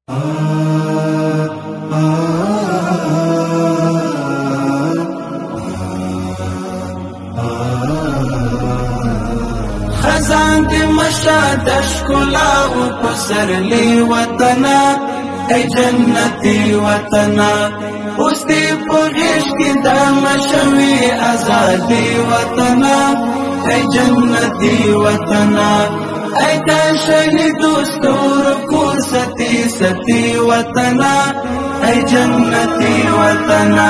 خزان دی مشاد اشکلا و پسرلی وطنا ای جنتی وطنا اوس دی پغیش کی دا مشوی ازادی وطنا ای جنتی وطنا ای دا شهید استور کو ستی ستی وطنا ای جنتی وطنا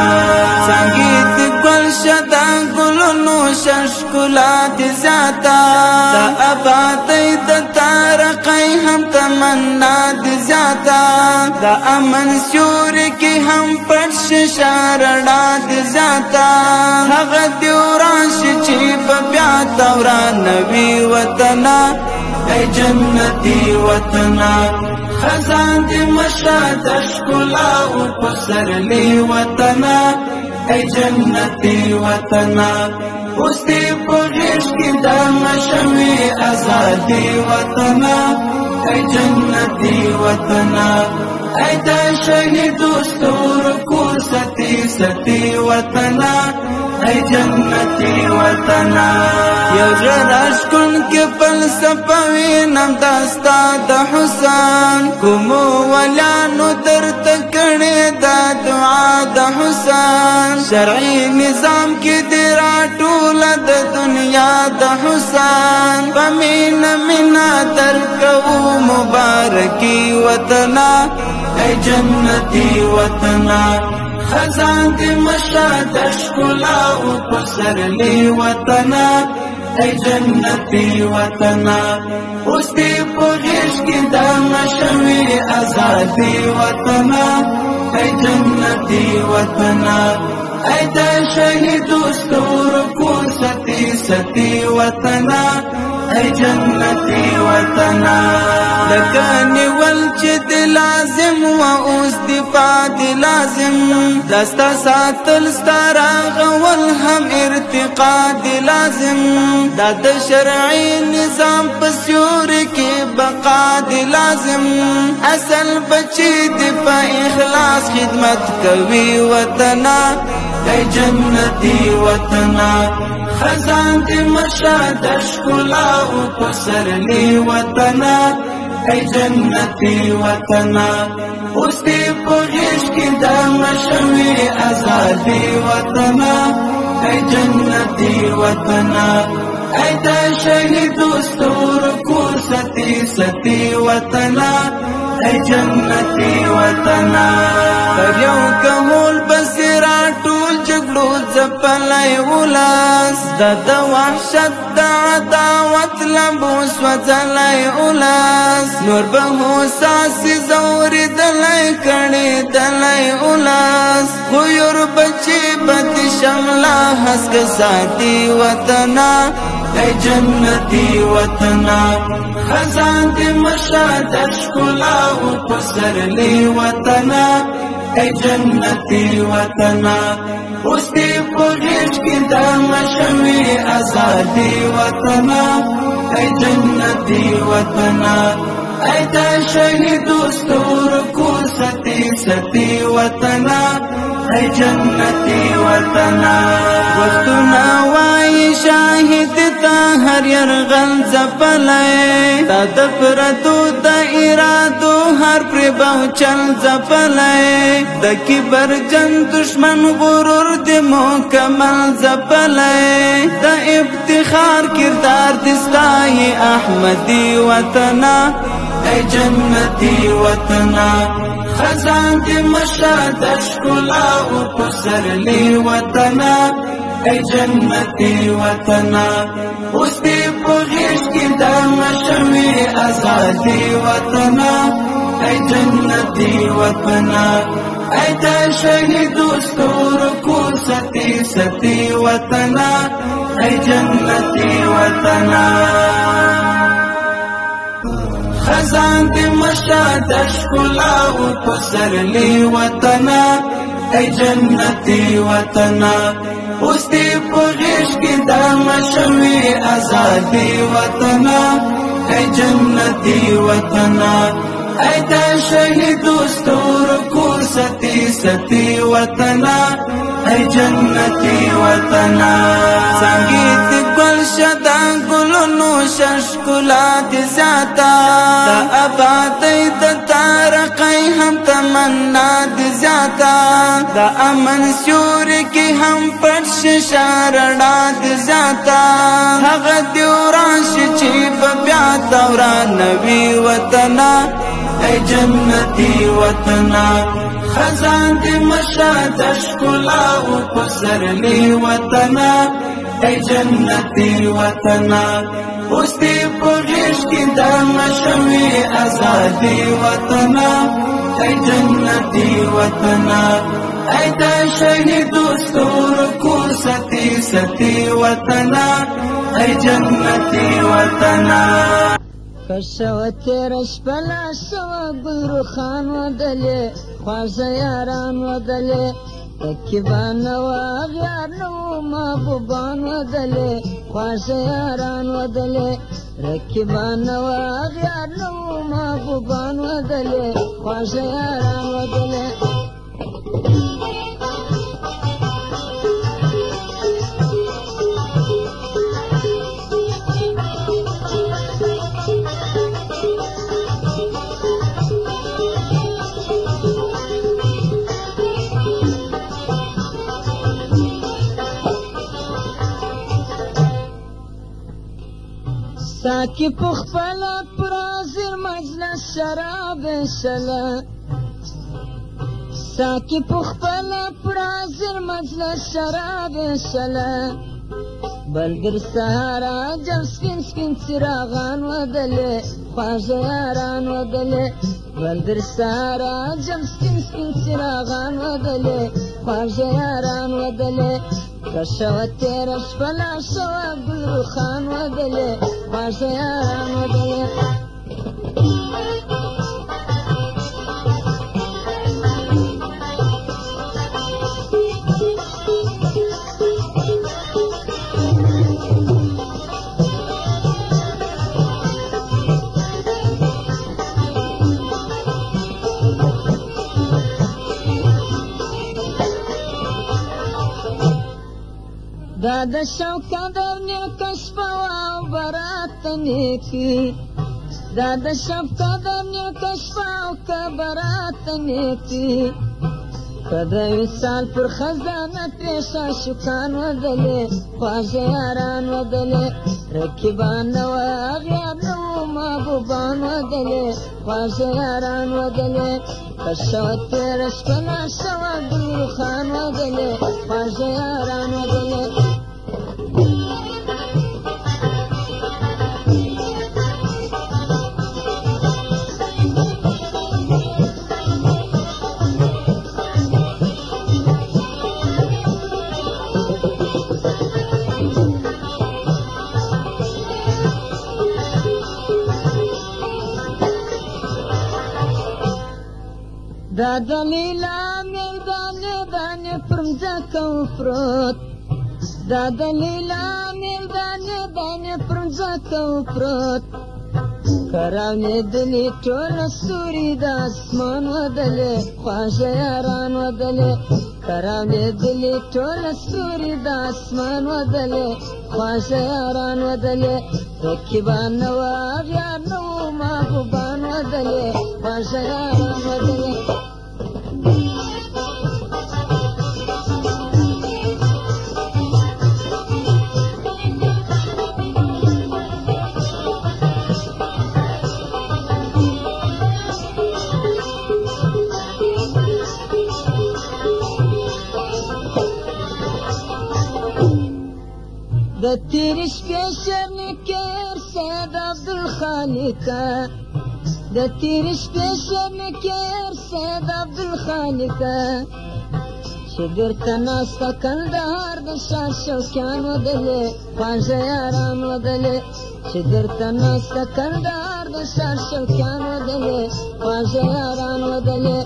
سنگیت گل شدا گلونو ششکلا دی زیادا دا آبادی دا تارقی هم تمنا دی زیادا دا امن سیوری کی هم پرش شارڑا دی زیادا حق دیوراش چی ببیاتا ورانوی وطنا ای جنتی وطنا خزان دی مشاد اشکلا و پسرلی وطنا ای جنتی وطنا اوس دی پغیش کی دا مشوی ازادی وطنا ای جنتی وطنا ای دا شهید استور کو ستی ستی وطنا ای جنتی وطنا یو جراش کن کے فلسفوی نم داستا دا حسین کمو ولانو در تکڑی دا دعا دا حسین شرعی نظام کی دیرا طول دا دنیا دا حسین فمین منا ترکو مبارکی وطنا ای جنتی وطنا خزان دی مشاد اشکلا و پسرلی وطنا ای جنتی وطنا اوس دی پغیش کی دا مشوی ازادی وطنا ای جنتی وطنا ای دا شهید استور کو ستی ستی وطنا ای جنتی وطنا لکانی ولچ دی لازم و اوس دفاع دی لازم دستا ساتل ستارا غول هم ارتقا دی لازم دا د شرعی نظام پسیور کی بقا دی لازم اصل بچی دی پا اخلاص خدمت کوي وطنا ای جنتی وطنا خزان دی مشاد اشکلا و پسرلی وطنا ای جنتی وطنا اوس دی پغیش کی دا مشوی ازادی وطنا ای جنتی وطنا ای دا شهید استور کو ستی ستی وطنا ای جنتی وطنا پر یو کهول بسیرا ټول جګړو ځپلای ولاس د وحشت د عداوت لمبو سوځلای ولاس نور به ساسي زوري دلای کړي دلای ولاس خو یور بچي بد شملا حسک ساتي وطنا ای جنتی وطنا خزان دی مشاد اشکلا و پسرلی وطنا ای جنتی وطنا اوس دی پغیش کی دا مشوی ازادی وطنا ای جنتی وطنا ای دا شهید استور کو ستی ستی وطنا ای جنتی وطنا وختنا وای شاهد تا هر يرغل زپلای تا د پردو د ارادو هر پر بوچل زپلای د کبر جن دشمن غرور د مکمل زپلای د افتخار کردار دستای احمدی وطنا ای جنتی وطنا خزان دی مشاد اشکلا و پسرلی وطنا ای جنتی وطنا اوس دی پغیش کی دا مشوی ازادی وطنا ای جنتی وطنا ای دا شهید استور کو ستی ستی وطنا ای جنتی وطنا خزان دی مشاد اشکلا و پسرلی وطنا ای جنتی وطنا اوس دی پغیش کی دا مشوی ازادی وطنا ای جنتی وطنا ای د شهیدو ستورو کور ستی ستی وطنا ای جنتی وطنا سنگیت گل شدا گلونو ششکلا دی زیادا دا آبادی دا تارقی هم تمنا دی زیادا دا امن سیوری کی هم پرش شارڑا دی زیادا حق دیوراش چی ببیادا ورانوی وطنا ای جنتی وطنا خزان دی مشاد اشکلا و پسرلی وطنا ای جنتی وطنا اوس دی پغیش کی دا مشوی ازادی وطنا ای جنتی وطنا ای دا شهیدو ستورو کور ستی ستی وطنا ای جنتی وطنا کشوه تیره شپله شوه ګل روښان ودلې خوږه یاران ودلې رقیبان وه اغیار نه وو محبوبان ودلې خوږه یاران ودلې رقیبان وه اغیار نه وو محبوبان ودلې خوږه یاران ودلې ساکی پخپلا پرازر مجلس شراب شلا ساکی پخپلا پرازر مجلس شراب شلا بلگر سهارا جب سپین سپین چراغان ودلے خواجه یاران ودلے بلگر سهارا جب سپین سپین چراغان ودلے خواجه یاران ودلے کشوه تیره شپله شوه ګل روښان ودلې خواږه یاران ودلې دا د شوق قدر نیکه شپه او برات نیکي دا د شوق قدر نیکه شپه او که برات نیکي که د وصال پر خزانه پېښه شکان ودلې خواږه یاران ودلې رقیبان نه وه اغیار نه وو محبوبان ودلې خواږه یاران ودلې که شوه تېره شپله شوه ګل روښان ودلې خواږه یاران ودلې دا د لیلا میلدانې دانې پر مځکه وپروت دا د لیلا میلدانې دانې پر مځکه وپروت که راولېدلې ټوله ستوري د اسمان ودلې خواږه یاران ودلې که راولېدلې ټوله ستوري د اسمان ودلې خواږه یاران ودلې رقیبان نه وه اغیار نه وو محبوبان ودلې خواږه یاران ودلې د تیرې شپې شرنکیر سید عبدالخالقه د تیرې شپې شرنکیر سید عبدالخالقه چې بیرته ناسته کندهار د شاه شوقیان ودلې خواږه یاران ودلې چې بیرته ناسته کندهار د شاه شوقیان ودلې خواږه یاران ودلې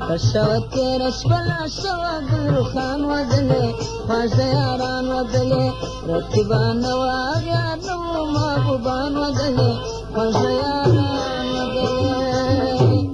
که شوه تېره شپله شوه ګل روښان ودلې خواږه یاران ودلې رقیبان نه وه اغیار نه وو محبوبان ودلې خواږه یاران ودلې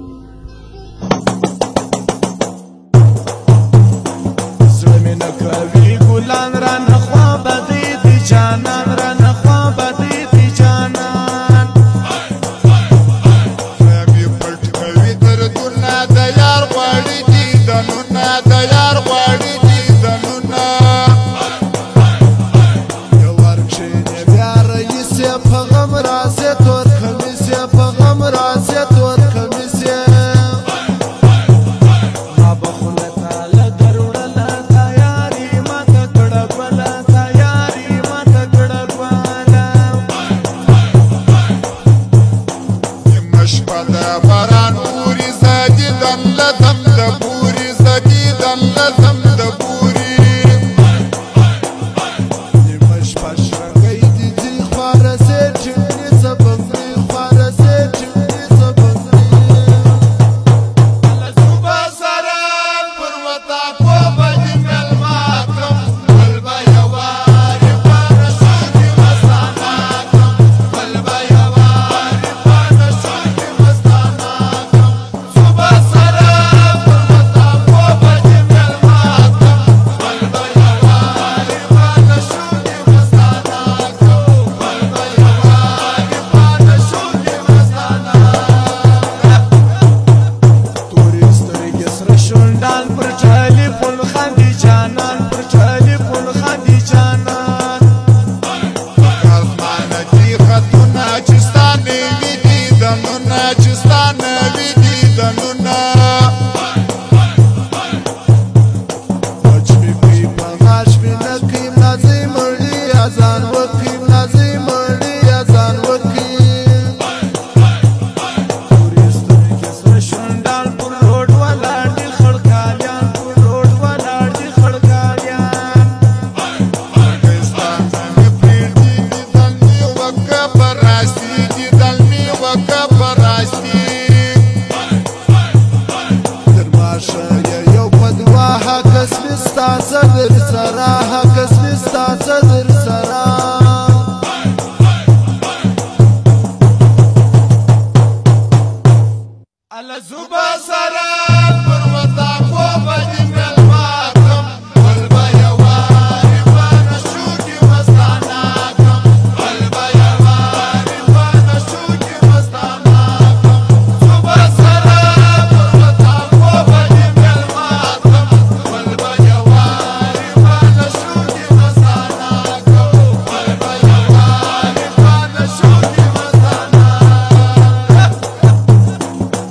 الله زوبا سلام پر وطا خوب دې ملما کم قلبه یوارې باندې شو کې مستانه کم قلبه یوارې باندې شو کې مستانه کم زوبا سلام پر وطا خوب دې ملما کم قلبه یوارې باندې شو کې مستانه کم قلبه یوارې باندې شو کې مستانه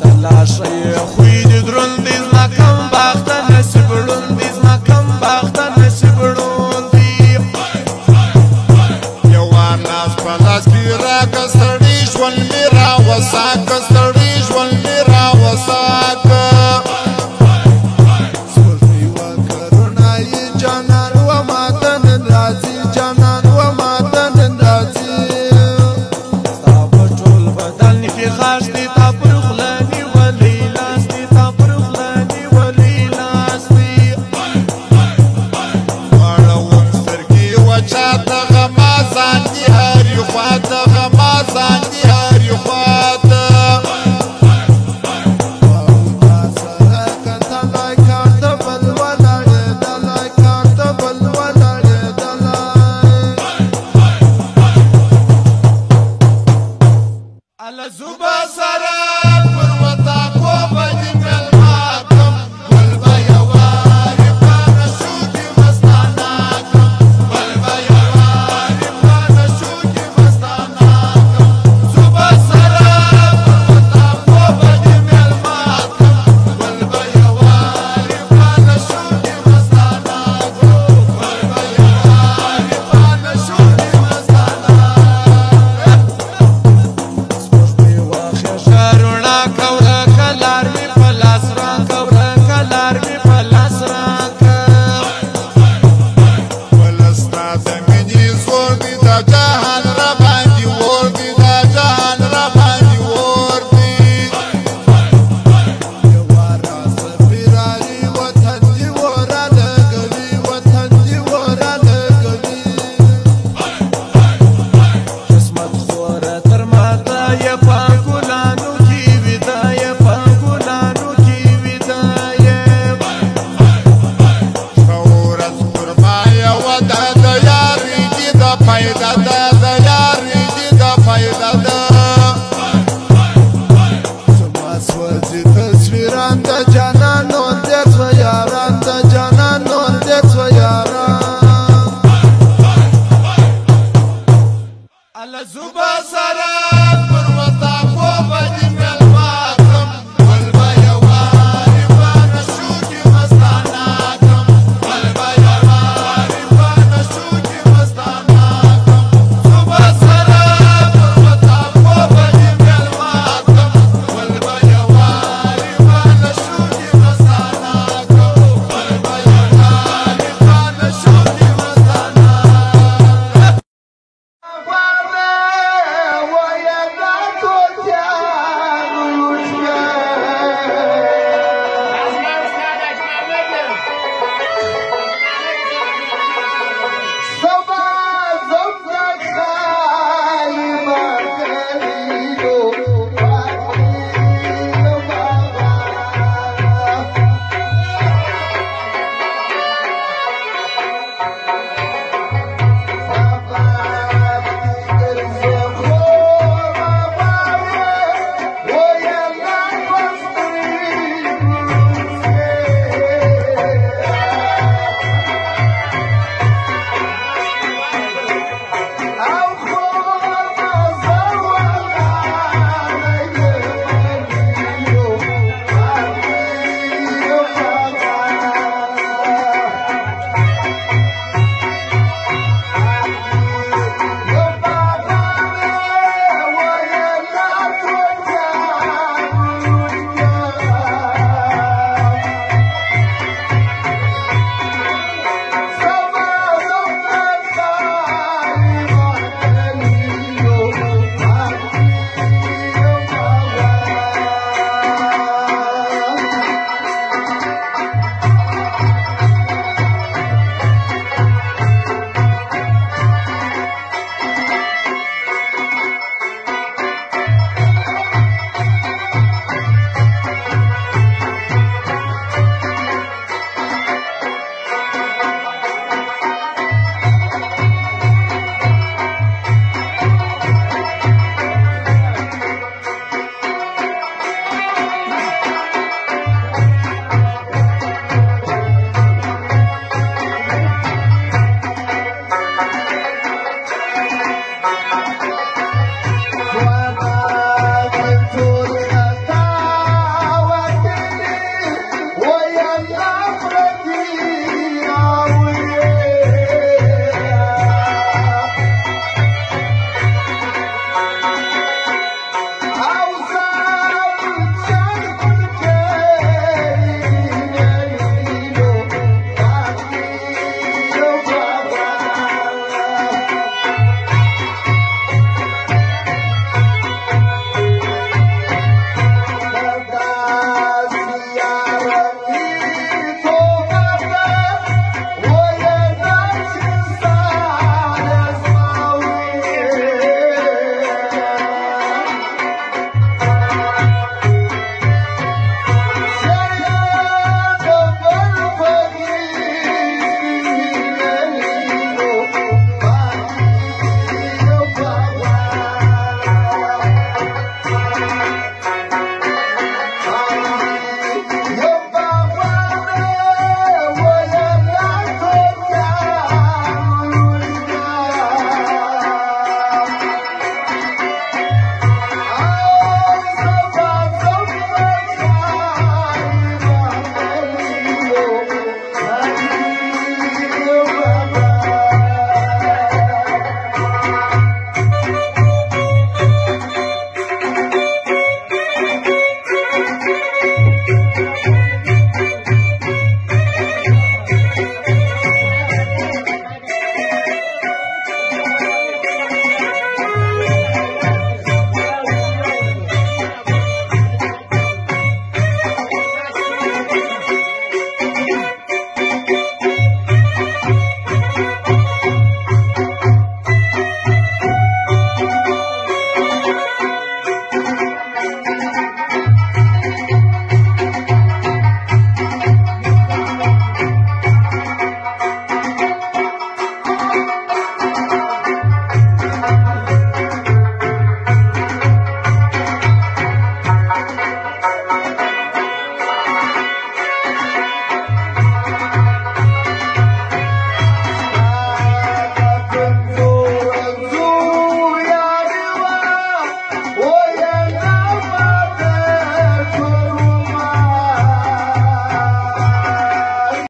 تلاشه خوی